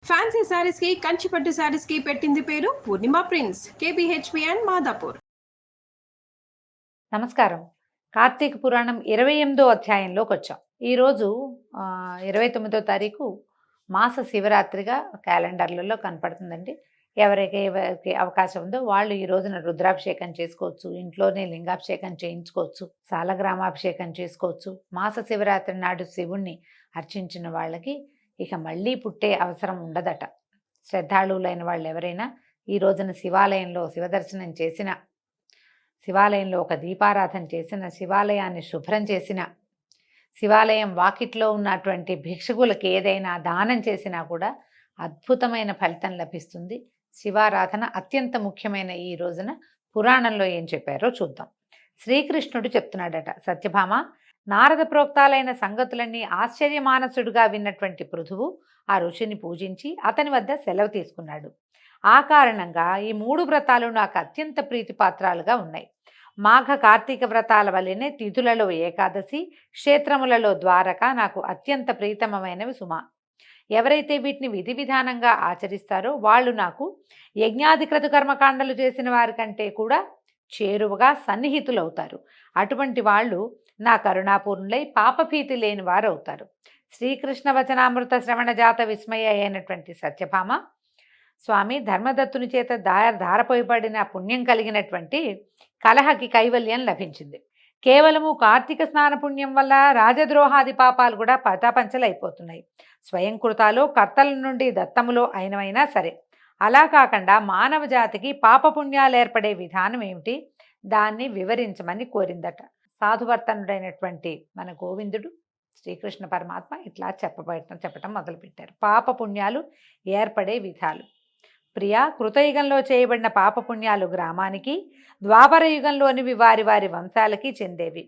Fancy saris కి కంచిపట్టు శారీస్ కి పెట్టింది పేరు పూర్ణిమ ప్రింట్స్, కేబిహెచ్పి అండ్ మాదాపూర్. నమస్కారం. కార్తీక పురాణం 28వ అధ్యాయంలోకి వచ్చాం. ఈరోజు 29వ తారీఖు మాస శివరాత్రిగా క్యాలెండర్లలో కనపడుతుందండి. ఎవరికి అవకాశం ఉందో వాళ్ళు ఈ రోజున రుద్రాభిషేకం చేసుకోవచ్చు, ఇంట్లోనే లింగాభిషేకం చేయించుకోవచ్చు, సాలగ్రామాభిషేకం చేసుకోవచ్చు. మాస శివరాత్రి నాడు శివుణ్ణి అర్చించిన వాళ్ళకి ఇక మళ్ళీ పుట్టే అవసరం ఉండదట. శ్రద్ధాళువులైన వాళ్ళు ఎవరైనా ఈ రోజున శివాలయంలో శివదర్శనం చేసిన, శివాలయంలో ఒక దీపారాధన చేసిన, శివాలయాన్ని శుభ్రం చేసిన, శివాలయం వాకిట్లో ఉన్నటువంటి భిక్షుకులకి ఏదైనా దానం చేసినా కూడా అద్భుతమైన ఫలితం లభిస్తుంది. శివారాధన అత్యంత ముఖ్యమైన ఈ రోజున పురాణంలో ఏం చెప్పారో చూద్దాం. శ్రీకృష్ణుడు చెప్తున్నాడట, సత్యభామ, నారద ప్రోక్తాలైన సంగతులన్నీ ఆశ్చర్యమానసుడుగా విన్నటువంటి పృథువు ఆ ఋషిని పూజించి అతని వద్ద సెలవు తీసుకున్నాడు. ఆ కారణంగా ఈ 3 వ్రతాలు నాకు అత్యంత ప్రీతిపాత్రాలుగా ఉన్నాయి. మాఘ కార్తీక వ్రతాల వల్లనే తిథులలో ఏకాదశి, క్షేత్రములలో ద్వారక నాకు అత్యంత ప్రీతమమైనవి సుమా. ఎవరైతే వీటిని విధి విధానంగా ఆచరిస్తారో వాళ్ళు నాకు యజ్ఞాధికృత కర్మకాండలు చేసిన వారి కంటే కూడా చేరువగా సన్నిహితులవుతారు. అటువంటి వాళ్ళు నా కరుణాపూర్ణులై పాపభీతి లేని వారు అవుతారు. శ్రీకృష్ణ వచనామృత శ్రవణ జాత విస్మయ అయినటువంటి సత్యభామ, స్వామి ధర్మదత్తుని చేత ధారపోయబడిన పుణ్యం కలిగినటువంటి కలహకి కైవల్యం లభించింది. కేవలము కార్తీక స్నాన పుణ్యం వల్ల రాజద్రోహాది పాపాలు కూడా పటాపంచలైపోతున్నాయి. స్వయం కృతాలో కర్తల నుండి దత్తములో అయినవైనా సరే. అలా కాకుండా మానవ జాతికి పాపపుణ్యాలు ఏర్పడే విధానం ఏమిటి, దాన్ని వివరించమని కోరిందట. సాధువర్తనుడైనటువంటి మన గోవిందుడు శ్రీకృష్ణ పరమాత్మ ఇట్లా చెప్పటం మొదలుపెట్టారు. పాపపుణ్యాలు ఏర్పడే విధాలు. ప్రియా, కృతయుగంలో చేయబడిన పాపపుణ్యాలు గ్రామానికి, ద్వాపర యుగంలోనివి వారి వారి వంశాలకి చెందేవి.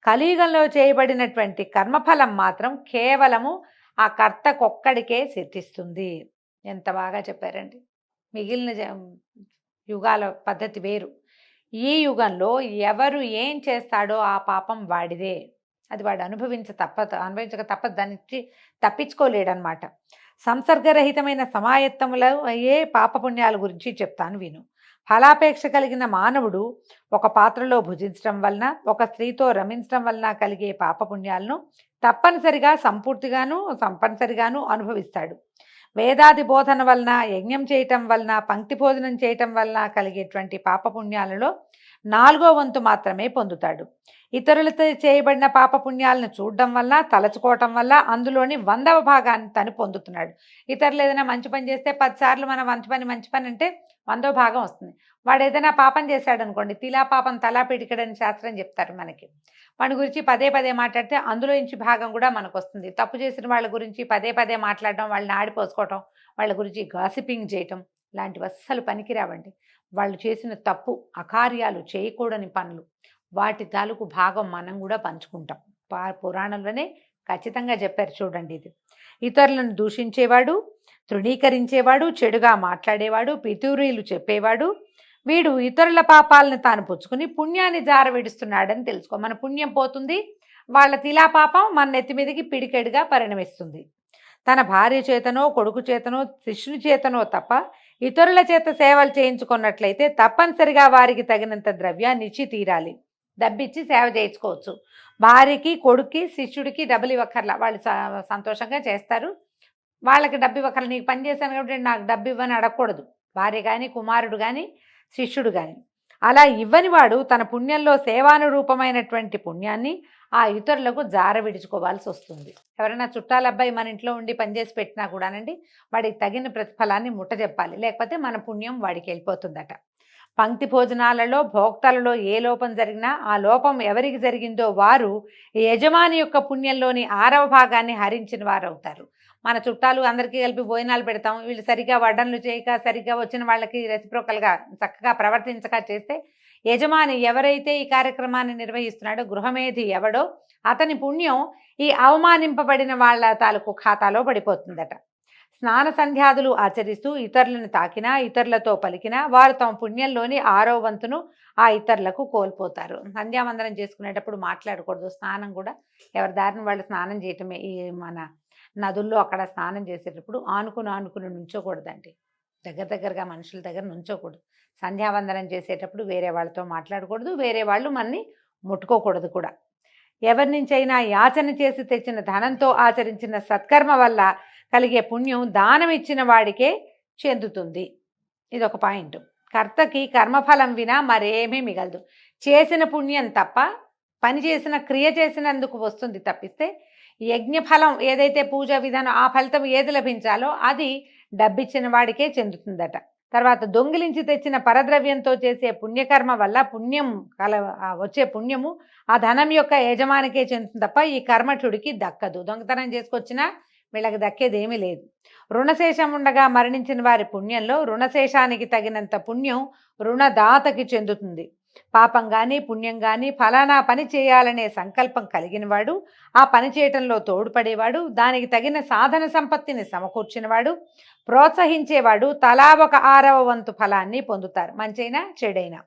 కలియుగంలో చేయబడినటువంటి కర్మఫలం మాత్రం కేవలము ఆ కర్తకొక్కడికే సిద్ధిస్తుంది. ఎంత బాగా చెప్పారండి. మిగిలిన యుగాల పద్ధతి వేరు. ఈ యుగంలో ఎవరు ఏం చేస్తాడో ఆ పాపం వాడిదే. అది వాడు అనుభవించక తప్పదు, దానికి తప్పించుకోలేడనమాట. సంసర్గరహితమైన సమాయత్తములు అయ్యే పాపపుణ్యాల గురించి చెప్తాను విను. ఫలాపేక్ష కలిగిన మానవుడు ఒక పాత్రలో భుజించడం వలన, ఒక స్త్రీతో రమించడం వలన కలిగే పాపపుణ్యాలను తప్పనిసరిగాను అనుభవిస్తాడు. వేదాది బోధన వలన, యజ్ఞం చేయటం వలన, పంక్తి భోజనం చేయటం వలన కలిగేటువంటి పాపపుణ్యాలలో 4వ వంతు మాత్రమే పొందుతాడు. ఇతరులతో చేయబడిన పాపపుణ్యాలను చూడడం వల్ల, తలచుకోవటం వల్ల అందులోని 100వ భాగాన్ని తను పొందుతున్నాడు. ఇతరులు ఏదైనా మంచి పని చేస్తే 10 సార్లు మనం మంచి పని అంటే 100వ భాగం వస్తుంది. వాడు ఏదైనా పాపం చేశాడు అనుకోండి, తిలా పాపం తలా పిడికడని శాస్త్రం చెప్తారు మనకి. వాడి గురించి పదే మాట్లాడితే అందులో నుంచి భాగం కూడా మనకు వస్తుంది. తప్పు చేసిన వాళ్ళ గురించి పదే మాట్లాడడం, వాళ్ళని ఆడిపోసుకోవటం, వాళ్ళ గురించి గాసిపింగ్ చేయటం లాంటివి అస్సలు పనికిరావండి. వాళ్ళు చేసిన తప్పు, అకార్యాలు, చేయకూడని పనులు, వాటి తాలూకు భాగం మనం కూడా పంచుకుంటాం. పురాణంలోనే ఖచ్చితంగా చెప్పారు చూడండి. ఇది ఇతరులను దూషించేవాడు, తృణీకరించేవాడు, చెడుగా మాట్లాడేవాడు, పితూరీలు చెప్పేవాడు, వీడు ఇతరుల పాపాలను తాను పుచ్చుకుని పుణ్యాన్ని జారవిడుస్తున్నాడని తెలుసుకో. మన పుణ్యం పోతుంది, వాళ్ళ తిలా పాపం మన నెత్తి మీదకి పిడికెడుగా పరిణమిస్తుంది. తన భార్య చేతనో, కొడుకు చేతనో, శిష్యుని చేతనో తప్ప ఇతరుల చేత సేవలు చేయించుకున్నట్లయితే తప్పనిసరిగా వారికి తగినంత ద్రవ్యాన్ని ఇచ్చి తీరాలి. డబ్బిచ్చి సేవ చేయించుకోవచ్చు. భార్యకి, కొడుక్కి, శిష్యుడికి డబ్బులు ఇవ్వక్కర్లా, వాళ్ళు సంతోషంగా చేస్తారు. వాళ్ళకి డబ్బు ఇవ్వక్కర్లా. నీకు పని చేశాను కాబట్టి నాకు డబ్బు ఇవ్వని అడగకూడదు భార్య కానీ, కుమారుడు కానీ, శిష్యుడు కానీ. అలా ఇవ్వని వాడు తన పుణ్యంలో సేవానురూపమైనటువంటి పుణ్యాన్ని ఆ ఇతరులకు జార విడుచుకోవాల్సి వస్తుంది. ఎవరైనా చుట్టాల అబ్బాయి మన ఇంట్లో ఉండి పనిచేసి పెట్టినా కూడానండి, వాడికి తగిన ప్రతిఫలాన్ని ముట్టజెప్పాలి, లేకపోతే మన పుణ్యం వాడికి వెళ్ళిపోతుందట. పంక్తి భోజనాలలో, భోక్తలలో ఏ లోపం జరిగినా ఆ లోపం ఎవరికి జరిగిందో వారు యజమాని యొక్క పుణ్యంలోని 6వ భాగాన్ని హరించిన వారు అవుతారు. మన చుట్టాలు అందరికీ కలిపి భోజనాలు పెడతాం, వీళ్ళు సరిగ్గా వడ్డనలు చేయక, సరిగ్గా వచ్చిన వాళ్ళకి రెసిప్రోకల్గా చక్కగా ప్రవర్తించక చేస్తే యజమాని ఎవరైతే ఈ కార్యక్రమాన్ని నిర్వహిస్తున్నాడో, గృహమేధి ఎవడో, అతని పుణ్యం ఈ అవమానింపబడిన వాళ్ళ తాలూకు ఖాతాలో పడిపోతుందట. స్నాన సంధ్యాదులు ఆచరిస్తూ ఇతరులను తాకినా, ఇతరులతో పలికినా వారు తమ పుణ్యంలోని 6వ వంతును ఆ ఇతరులకు కోల్పోతారు. సంధ్యావందనం చేసుకునేటప్పుడు మాట్లాడకూడదు. స్నానం కూడా ఎవరి దారిని వాళ్ళు స్నానం చేయటమే. ఈ మన నదుల్లో అక్కడ స్నానం చేసేటప్పుడు ఆనుకుని నుంచోకూడదండి. దగ్గరగా మనుషుల దగ్గర నుంచోకూడదు. సంధ్యావందనం చేసేటప్పుడు వేరే వాళ్ళతో మాట్లాడకూడదు, వేరే వాళ్ళు మనని ముట్టుకోకూడదు కూడా. ఎవరి నుంచైనా యాచన చేసి తెచ్చిన ధనంతో ఆచరించిన సత్కర్మ వల్ల కలిగే పుణ్యం దానం ఇచ్చిన వాడికే చెందుతుంది. ఇదొక పాయింట్. కర్తకి కర్మఫలం వినా మరేమీ మిగలదు. చేసిన పుణ్యం తప్ప పని చేసిన క్రియ చేసినందుకు వస్తుంది తప్పిస్తే యజ్ఞఫలం ఏదైతే పూజ విధానం ఆ ఫలితం ఏది లభించాలో అది డబ్బిచ్చిన వాడికే చెందుతుందట. తర్వాత దొంగిలించి తెచ్చిన పరద్రవ్యంతో చేసే పుణ్యకర్మ వల్ల వచ్చే పుణ్యము ఆ ధనం యొక్క యజమానికే చెందుతుంది తప్ప ఈ కర్మఠుడికి దక్కదు. దొంగతనం చేసుకొచ్చినా వీళ్ళకి దక్కేదేమీ లేదు. రుణశేషం ఉండగా మరణించిన వారి పుణ్యంలో రుణశేషానికి తగినంత పుణ్యం రుణదాతకి చెందుతుంది. పాపం కానీ పుణ్యం కానీ ఫలానా పని చేయాలనే సంకల్పం కలిగినవాడు, ఆ పని చేయటంలో తోడ్పడేవాడు, దానికి తగిన సాధన సంపత్తిని సమకూర్చినవాడు, ప్రోత్సహించేవాడు తలా ఒక 6వ వంతు ఫలాన్ని పొందుతారు, మంచైనా చెడైనా.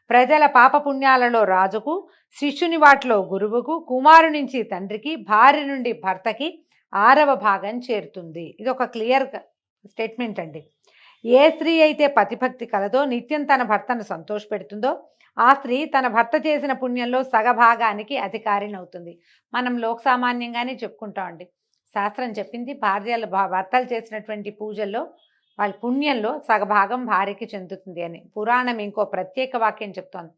ప్రజల పాపపుణ్యాలలో రాజుకు, శిష్యుని వాటిలో గురువుకు, కుమారు నుంచి తండ్రికి, భార్య నుండి భర్తకి 6వ భాగం చేరుతుంది. ఇది ఒక క్లియర్ స్టేట్మెంట్ అండి. ఏ స్త్రీ అయితే పతిభక్తి కలదో, నిత్యం తన భర్తను సంతోషపెడుతుందో ఆ స్త్రీ తన భర్త చేసిన పుణ్యంలో సగభాగానికి అధికారిని అవుతుంది. మనం లోకసామాన్యంగానే చెప్పుకుంటామండి. శాస్త్రం చెప్పింది భర్తలు చేసినటువంటి పూజల్లో వాళ్ళ పుణ్యంలో సగభాగం భార్యకి చెందుతుంది అని. పురాణం ఇంకో ప్రత్యేక వాక్యం చెప్తోంది.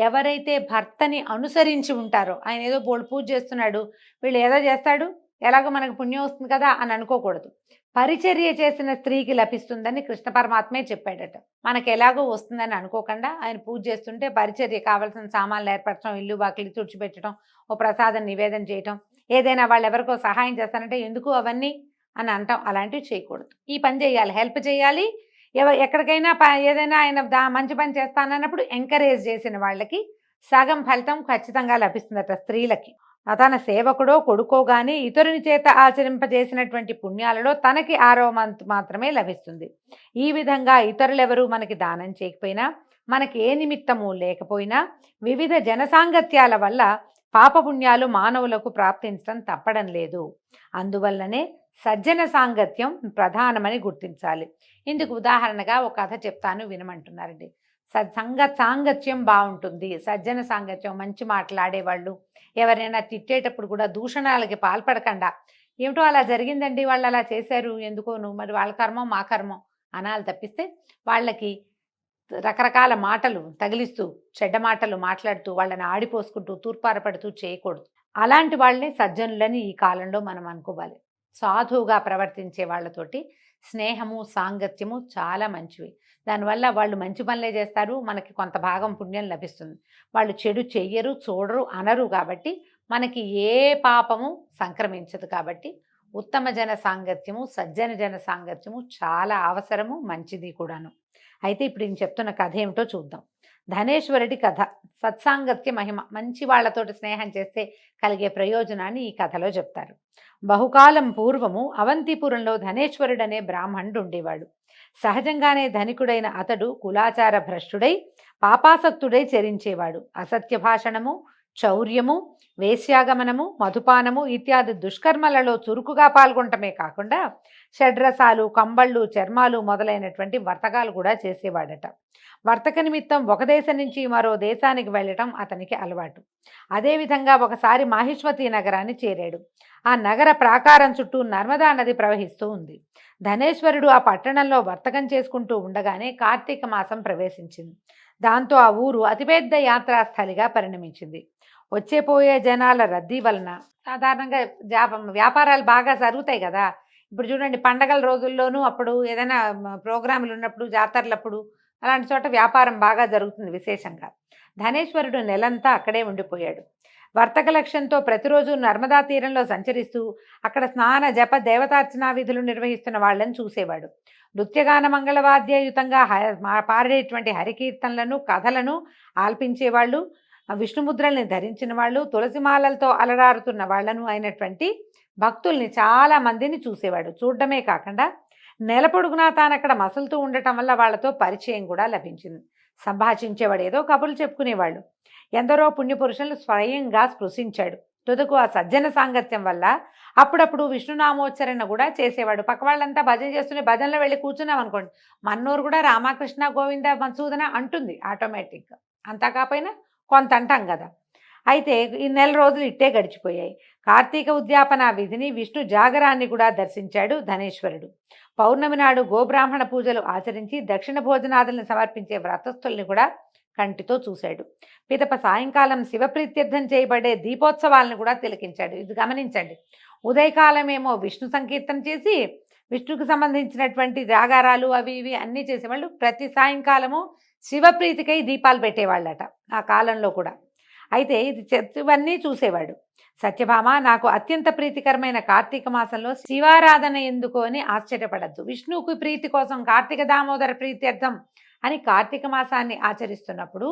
ఎవరైతే భర్తని అనుసరించి ఉంటారో, ఆయన ఏదో బోల్డ్ పూజ చేస్తున్నాడు, వీళ్ళు ఏదో చేస్తాడు, ఎలాగో మనకు పుణ్యం వస్తుంది కదా అని అనుకోకూడదు. పరిచర్య చేసిన స్త్రీకి లభిస్తుందని కృష్ణ పరమాత్మే చెప్పాడట. మనకు ఎలాగో వస్తుందని అనుకోకుండా ఆయన పూజ చేస్తుంటే పరిచర్య కావాల్సిన సామాన్లు ఏర్పరచడం, ఇల్లు వాకిలి తుడిచిపెట్టడం, ఓ ప్రసాదం నివేదన చేయటం, ఏదైనా వాళ్ళు ఎవరికో సహాయం చేస్తానంటే ఎందుకు అవన్నీ అని అంటాం. అలాంటివి చేయకూడదు. ఈ పని చేయాలి, హెల్ప్ చేయాలి. ఎక్కడికైనా ఏదైనా ఆయన మంచి పని చేస్తానన్నప్పుడు ఎంకరేజ్ చేసిన వాళ్ళకి సగం ఫలితం ఖచ్చితంగా లభిస్తుందట స్త్రీలకి. తన సేవకుడో కొడుకో గాని ఇతరుని చేత ఆచరింపజేసినటువంటి పుణ్యాలలో తనకి 6వ వంతు మాత్రమే లభిస్తుంది. ఈ విధంగా ఇతరులెవరూ మనకి దానం చేయకపోయినా, మనకి ఏ నిమిత్తము లేకపోయినా వివిధ జనసాంగత్యాల వల్ల పాపపుణ్యాలు మానవులకు ప్రాప్తించడం తప్పడం లేదు. అందువల్లనే సజ్జన సాంగత్యం ప్రధానమని గుర్తించాలి. ఇందుకు ఉదాహరణగా ఒక కథ చెప్తాను, వినమంటున్నారండి. సాంగత్యం బాగుంటుంది. సజ్జన సాంగత్యం, మంచి మాట్లాడేవాళ్ళు, ఎవరైనా తిట్టేటప్పుడు కూడా దూషణాలకి పాల్పడకుండా, ఏమిటో అలా జరిగిందండి, వాళ్ళు అలా చేశారు, ఎందుకోను, మరి వాళ్ళ కర్మం మా కర్మం అనాలి తప్పిస్తే వాళ్ళకి రకరకాల మాటలు తగిలిస్తూ, చెడ్డ మాటలు మాట్లాడుతూ, వాళ్ళని ఆడిపోసుకుంటూ, తూర్పారపడుతూ చేయకూడదు. అలాంటి వాళ్ళని సజ్జనులని ఈ కాలంలో మనం అనుకోవాలి. సాధువుగా ప్రవర్తించే వాళ్ళతోటి స్నేహము, సాంగత్యము చాలా మంచివి. దానివల్ల వాళ్ళు మంచి పనులే చేస్తారు, మనకి కొంత భాగం పుణ్యం లభిస్తుంది. వాళ్ళు చెడు చెయ్యరు, చూడరు, అనరు కాబట్టి మనకి ఏ పాపము సంక్రమించదు. కాబట్టి ఉత్తమ జన సాంగత్యము, సజ్జన జన సాంగత్యము చాలా అవసరము, మంచిది కూడాను. అయితే ఇప్పుడు నేను చెప్తున్న కథ ఏమిటో చూద్దాం. ధనేశ్వరుడి కథ. సత్సాంగత్య మహిమ, మంచి వాళ్లతోటి స్నేహం చేస్తే కలిగే ప్రయోజనాన్ని ఈ కథలో చెప్తారు. బహుకాలం పూర్వము అవంతిపురంలో ధనేశ్వరుడనే బ్రాహ్మణుడు ఉండేవాడు. సహజంగానే ధనికుడైన అతడు కులాచార భ్రష్టుడై పాపాసక్తుడై చరించేవాడు. అసత్య భాషణము, చౌర్యము, వేశ్యాగమనము, మధుపానము ఇత్యాది దుష్కర్మలలో చురుకుగా పాల్గొనటమే కాకుండా షడ్రసాలు, కంబళ్ళు, చర్మాలు మొదలైనటువంటి వర్తకాలు కూడా చేసేవాడట. వర్తక నిమిత్తం ఒక దేశం నుంచి మరో దేశానికి వెళ్ళటం అతనికి అలవాటు. అదేవిధంగా ఒకసారి మాహిష్మతి నగరాన్ని చేరాడు. ఆ నగర ప్రాకారం చుట్టూ నర్మదా నది ప్రవహిస్తూ ఉంది. ధనేశ్వరుడు ఆ పట్టణంలో వర్తకం చేసుకుంటూ ఉండగానే కార్తీక మాసం ప్రవేశించింది. దాంతో ఆ ఊరు అతిపెద్ద యాత్రాస్థలిగా పరిణమించింది. వచ్చేపోయే జనాల రద్దీ వలన సాధారణంగా వ్యాపారాలు బాగా జరుగుతాయి కదా. ఇప్పుడు చూడండి, పండగల రోజుల్లోనూ అప్పుడు ఏదైనా ప్రోగ్రాములు ఉన్నప్పుడు, జాతరలప్పుడు అలాంటి చోట వ్యాపారం బాగా జరుగుతుంది విశేషంగా. ధనేశ్వరుడు నెలంతా అక్కడే ఉండిపోయాడు. వర్తక లక్ష్యంతో ప్రతిరోజు నర్మదా తీరంలో సంచరిస్తూ అక్కడ స్నాన జప దేవతార్చనా విధులు నిర్వహిస్తున్న వాళ్ళని చూసేవాడు. నృత్యగాన మంగళవాద్యయుతంగా పాడేటువంటి హరికీర్తనలను, కథలను ఆల్పించేవాళ్ళు, విష్ణుముద్రల్ని ధరించిన వాళ్ళు, తులసిమాలలతో అలరారుతున్న వాళ్లను అయినటువంటి భక్తుల్ని చాలా మందిని చూసేవాడు. చూడడమే కాకుండా నెల పొడుగునా తానక్కడ మసులుతూ ఉండటం వల్ల వాళ్లతో పరిచయం కూడా లభించింది. సంభాషించేవాడు, ఏదో కబుర్లు చెప్పుకునేవాళ్ళు. ఎందరో పుణ్యపురుషులను స్వయంగా స్పృశించాడు. తుదకు ఆ సజ్జన సాంగత్యం వల్ల అప్పుడప్పుడు విష్ణునామోచ్చరణ కూడా చేసేవాడు. పక్క వాళ్ళంతా భజన చేస్తూనే భజనలో వెళ్ళి కూర్చున్నాం అనుకోండి, మన్నూరు కూడా రామకృష్ణ గోవింద మధుసూదన అంటుంది ఆటోమేటిక్గా. అంతా కాకపోయినా కొంత అంటాం కదా. అయితే ఈ నెల రోజులు ఇట్టే గడిచిపోయాయి. కార్తీక ఉద్యాపన విధిని విష్ణు జాగరాన్ని కూడా దర్శించాడు ధనేశ్వరుడు. పౌర్ణమి నాడు గోబ్రాహ్మణ పూజలు ఆచరించి దక్షిణ భోజనాదులను సమర్పించే వ్రతస్థుల్ని కూడా కంటితో చూశాడు. పిదప సాయంకాలం శివప్రీత్యర్థం చేయబడే దీపోత్సవాలను కూడా తిలకించాడు. ఇది గమనించండి, ఉదయకాలమేమో విష్ణు సంకీర్తన చేసి విష్ణుకు సంబంధించినటువంటి జాగారాలు అవి ఇవి అన్నీ చేసేవాళ్ళు. ప్రతి సాయంకాలము శివప్రీతికై దీపాలు పెట్టేవాళ్ళట ఆ కాలంలో కూడా. అయితే ఇవన్నీ చూసేవాడు. సత్యభామ, నాకు అత్యంత ప్రీతికరమైన కార్తీక మాసంలో శివారాధన ఎందుకు అని ఆశ్చర్యపడద్దు. విష్ణువుకి ప్రీతి కోసం కార్తీక దామోదర ప్రీత్యర్థం అని కార్తీక మాసాన్ని ఆచరిస్తున్నప్పుడు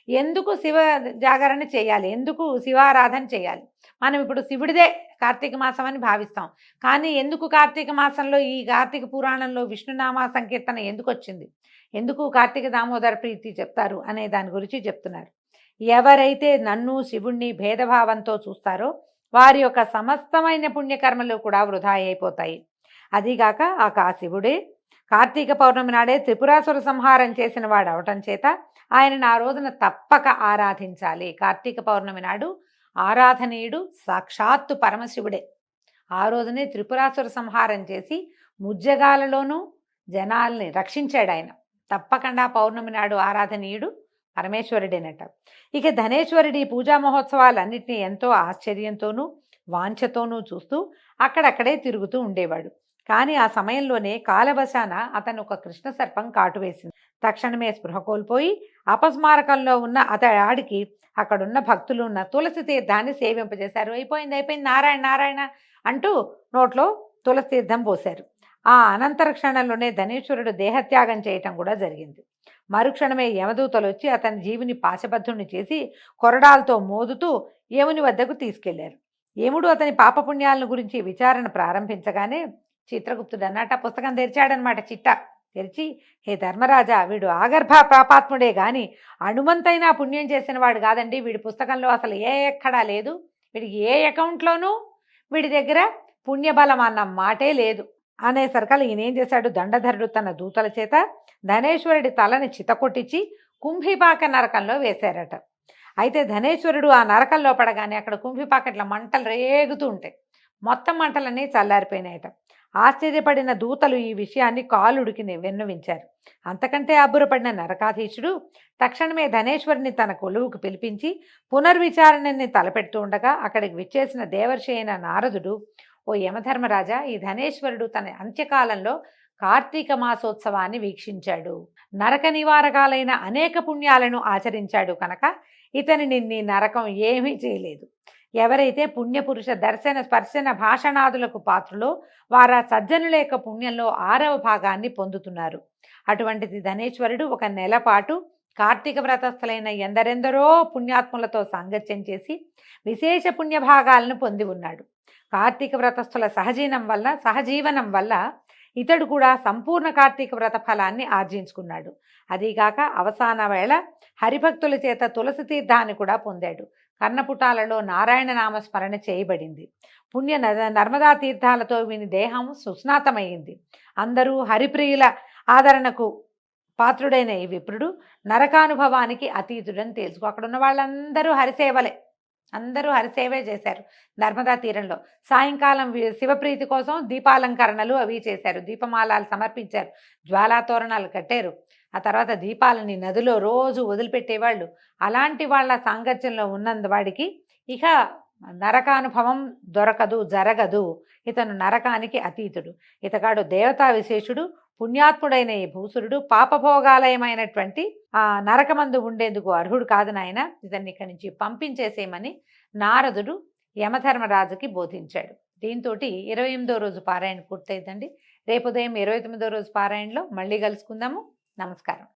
ఎందుకు శివ జాగరణ చేయాలి, ఎందుకు శివారాధన చేయాలి? మనం ఇప్పుడు శివుడిదే కార్తీక మాసం అని భావిస్తాం, కానీ ఎందుకు కార్తీక మాసంలో ఈ కార్తీక పురాణంలో విష్ణునామ సంకీర్తన ఎందుకు వచ్చింది, ఎందుకు కార్తీక దామోదర ప్రీతి చెప్తారు అనే దాని గురించి చెప్తున్నారు. ఎవరైతే నన్ను శివుణ్ణి భేదభావంతో చూస్తారో వారి యొక్క సమస్తమైన పుణ్యకర్మలు కూడా వృధా అయిపోతాయి. అదిగాక ఆ శివుడే కార్తీక పౌర్ణమి నాడే త్రిపురాసుర సంహారం చేసిన వాడు అవటం చేత ఆయనను ఆ రోజున తప్పక ఆరాధించాలి. కార్తీక పౌర్ణమి నాడు ఆరాధనీయుడు సాక్షాత్తు పరమశివుడే. ఆ రోజునే త్రిపురాసుర సంహారం చేసి ముజ్జగాలలోనూ జనాల్ని రక్షించాడు ఆయన. తప్పకుండా పౌర్ణమి నాడు ఆరాధనీయుడు పరమేశ్వరుడేనట. ఇక ధనేశ్వరుడి పూజా మహోత్సవాలన్నింటినీ ఎంతో ఆశ్చర్యంతోనూ వాంఛతోనూ చూస్తూ అక్కడక్కడే తిరుగుతూ ఉండేవాడు. కానీ ఆ సమయంలోనే కాలవశాన అతను ఒక కృష్ణ సర్పం కాటువేసింది. తక్షణమే స్పృహ కోల్పోయి అపస్మారకంలో ఉన్న అతడికి అక్కడున్న భక్తులు ఉన్న తులసి తీర్థాన్ని సేవింపజేశారు. అయిపోయింది నారాయణ నారాయణ అంటూ నోట్లో తులసి తీర్థం పోశారు. ఆ అనంతర క్షణంలోనే ధనేశ్వరుడు దేహత్యాగం చేయటం కూడా జరిగింది. మరుక్షణమే యమదూతలు వచ్చి అతని జీవిని పాశబద్ధుణ్ణి చేసి కొరడాలతో మోదుతూ యముని వద్దకు తీసుకెళ్లారు. యముడు అతని పాపపుణ్యాలను గురించి విచారణ ప్రారంభించగానే చిత్రగుప్తుడు అన్నట్టు ఆ పుస్తకం తెరిచాడనమాట. చిట్ట తెరిచి, హే ధర్మరాజా, వీడు ఆగర్భ పాపాత్ముడే గాని అణుమంతైనా పుణ్యం చేసిన వాడు కాదండి. వీడి పుస్తకంలో అసలు ఎక్కడా లేదు, వీడికి ఏ అకౌంట్లోనూ వీడి దగ్గర పుణ్యబలం అన్న మాటే లేదు అనేసరికల్లా ఈయనేం చేశాడు, దండధరుడు తన దూతల చేత ధనేశ్వరుడి తలని చితకొట్టించి కుంభిపాక నరకంలో వేశారట. అయితే ధనేశ్వరుడు ఆ నరకంలో పడగానే అక్కడ కుంభిపాకట్ల మంటలు రేగుతూ ఉంటాయి. మొత్తం మంటలన్నీ చల్లారిపోయినాయట. ఆశ్చర్యపడిన దూతలు ఈ విషయాన్ని కాలుడికి విన్నవించారు. అంతకంటే అబ్బురపడిన నరకాధీశుడు తక్షణమే ధనేశ్వరుని తన కొలువుకు పిలిపించి పునర్విచారణని తలపెడుతూ ఉండగా అక్కడికి విచ్చేసిన దేవర్షి అయిన నారదుడు, ఓ యమధర్మరాజా, ఈ ధనేశ్వరుడు తన అంత్యకాలంలో కార్తీక మాసోత్సవాన్ని వీక్షించాడు. నరక నివారకాలైన అనేక పుణ్యాలను ఆచరించాడు కనుక ఇతనిని నీ నరకం ఏమీ చేయలేదు. ఎవరైతే పుణ్యపురుష దర్శన స్పర్శన భాషణాదులకు పాత్రలో వారా సజ్జనుల యొక్క పుణ్యంలో 6వ భాగాన్ని పొందుతున్నారు. అటువంటిది ధనేశ్వరుడు ఒక నెల పాటు కార్తీక వ్రతస్థులైన ఎందరెందరో పుణ్యాత్ములతో సాంగత్యం చేసి విశేష పుణ్యభాగాలను పొంది ఉన్నాడు. కార్తీక వ్రతస్థుల సహజీవనం వల్ల ఇతడు కూడా సంపూర్ణ కార్తీక వ్రత ఫలాన్ని ఆర్జించుకున్నాడు. అదీగాక అవసాన వేళ హరిభక్తుల చేత తులసి తీర్థాన్ని కూడా పొందాడు. కర్ణపుటాలలో నారాయణ నామస్మరణ చేయబడింది. పుణ్య నర్మదా తీర్థాలతో వీని దేహం సుస్నాతమైంది. అందరూ హరిప్రియుల ఆదరణకు పాత్రుడైన ఈ విప్రుడు నరకానుభవానికి అతీతుడని తెలుసుకో. అక్కడ ఉన్న వాళ్ళందరూ హరిసేవలే, అందరూ హరిసేవే చేశారు. నర్మదా తీరంలో సాయంకాలం శివప్రీతి కోసం దీపాలంకరణలు అవి చేశారు. దీపమాలాలు సమర్పించారు, జ్వాలాతోరణాలు కట్టారు. ఆ తర్వాత దీపాలని నదిలో రోజు వదిలిపెట్టేవాళ్ళు. అలాంటి వాళ్ళ సాంగత్యంలో ఉన్నందువాడికి ఇక నరకానుభవం జరగదు. ఇతను నరకానికి అతీతుడు. ఇతగాడు దేవతా విశేషుడు, పుణ్యాత్ముడైన ఈ భూసురుడు పాపభోగాలయమైనటువంటి ఆ నరకమందు ఉండేందుకు అర్హుడు కాదు నాయన, ఇతన్ని ఇక్కడి నుంచి పంపించేసేయమని నారదుడు యమధర్మరాజుకి బోధించాడు. దీంతో 28వ రోజు పారాయణ పూర్తయిందండి. రేపు ఉదయం 29వ రోజు పారాయణలో మళ్ళీ కలుసుకుందాము. నమస్కారం.